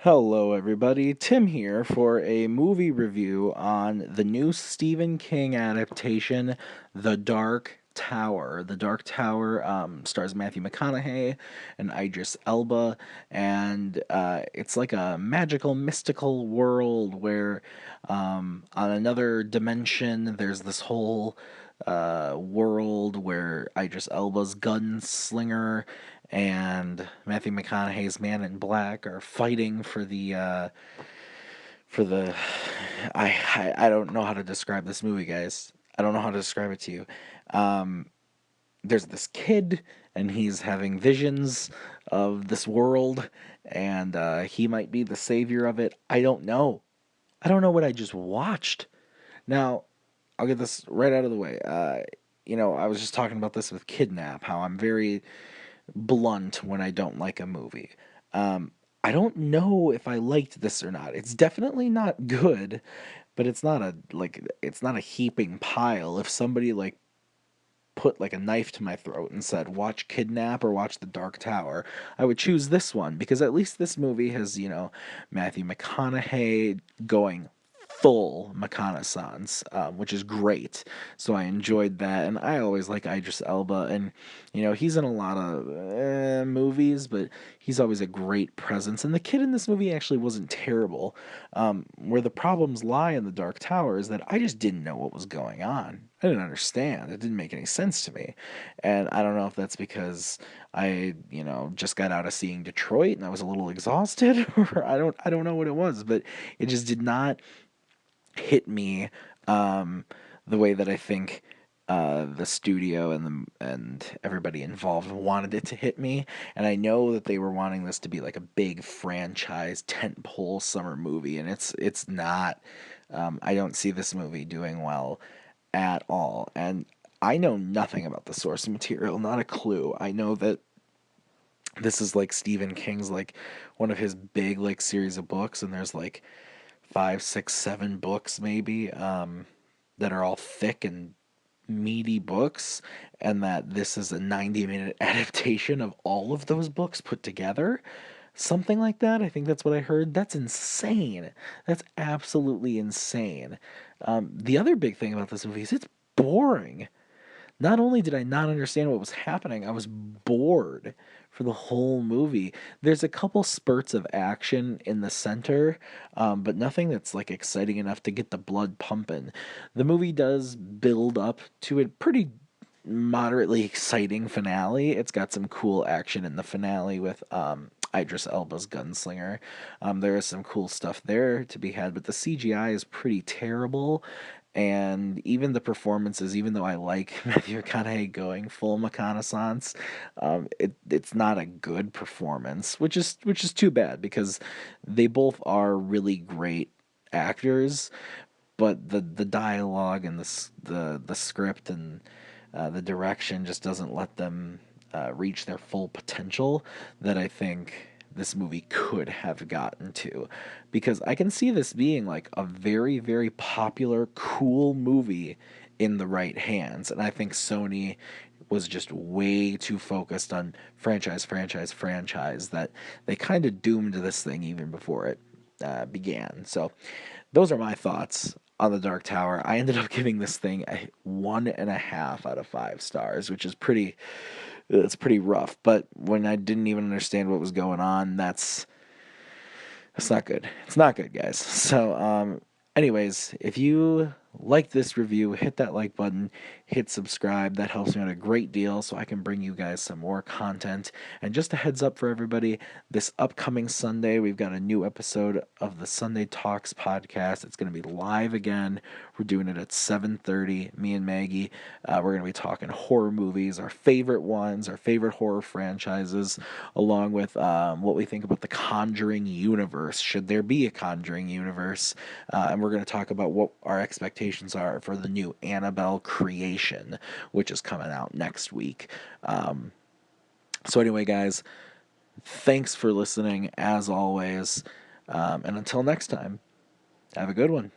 Hello, everybody. Tim here for a movie review on the new Stephen King adaptation, The Dark Tower. The Dark Tower stars Matthew McConaughey and Idris Elba, and it's like a magical, mystical world where on another dimension there's this whole world where Idris Elba's Gunslinger and Matthew McConaughey's Man in Black are fighting for the I don't know how to describe this movie, guys. I don't know how to describe it to you. Um, there's this kid, and he's having visions of this world, and he might be the savior of it. I don't know. I don't know what I just watched. Now, I'll get this right out of the way. I was just talking about this with Kidnap, how I'm very blunt when I don't like a movie. Um, I don't know if I liked this or not. It's definitely not good, but it's not a heaping pile. If somebody like put like a knife to my throat and said, "Watch Kidnap or watch The Dark Tower," I would choose this one because at least this movie has, Matthew McConaughey going full McConaissance, which is great. So I enjoyed that, and I always like Idris Elba, and he's in a lot of movies, but he's always a great presence. And the kid in this movie actually wasn't terrible. Where the problems lie in The Dark Tower is that I just didn't know what was going on. I didn't understand. It didn't make any sense to me. And I don't know if that's because I, just got out of seeing Detroit and I was a little exhausted or I don't know what it was, but it just did not hit me um, the way that I think the studio and everybody involved wanted it to hit me. And I know that they were wanting this to be like a big franchise tentpole summer movie, and it's not. I don't see this movie doing well at all. And I know nothing about the source material, not a clue. I know that this is like Stephen King's like one of his big like series of books, and there's like five, six, seven books maybe that are all thick and meaty books, and that this is a 90-minute adaptation of all of those books put together. Something like that. I think that's what I heard. That's insane. That's absolutely insane. The other big thing about this movie is it's boring. Not only did I not understand what was happening, I was bored for the whole movie. There's a couple spurts of action in the center, but nothing that's like exciting enough to get the blood pumping. The movie does build up to a pretty moderately exciting finale. It's got some cool action in the finale with Idris Elba's Gunslinger. There is some cool stuff there to be had, but the CGI is pretty terrible. And even the performances, even though I like Matthew McConaughey going full McConaissance, it's not a good performance, which is too bad because they both are really great actors, but the dialogue and the script and the direction just doesn't let them reach their full potential that I think this movie could have gotten to. Because I can see this being like a very, very popular, cool movie in the right hands. And I think Sony was just way too focused on franchise, franchise, franchise that they kind of doomed this thing even before it began. So those are my thoughts on the Dark Tower. I ended up giving this thing a 1.5 out of 5 stars, which is it's pretty rough. But when I didn't even understand what was going on, that's not good. It's not good, guys. So, anyways, if you like this review, hit that like button, hit subscribe. That helps me out a great deal so I can bring you guys some more content. And just a heads up for everybody, this upcoming Sunday, we've got a new episode of the Sunday Talks podcast. It's going to be live again. We're doing it at 7:30, me and Maggie. We're going to be talking horror movies, our favorite ones, our favorite horror franchises, along with what we think about the Conjuring universe. Should there be a Conjuring universe? And we're going to talk about what our expectations are for the new Annabelle creation, which is coming out next week. So anyway, guys, thanks for listening as always. And until next time, have a good one.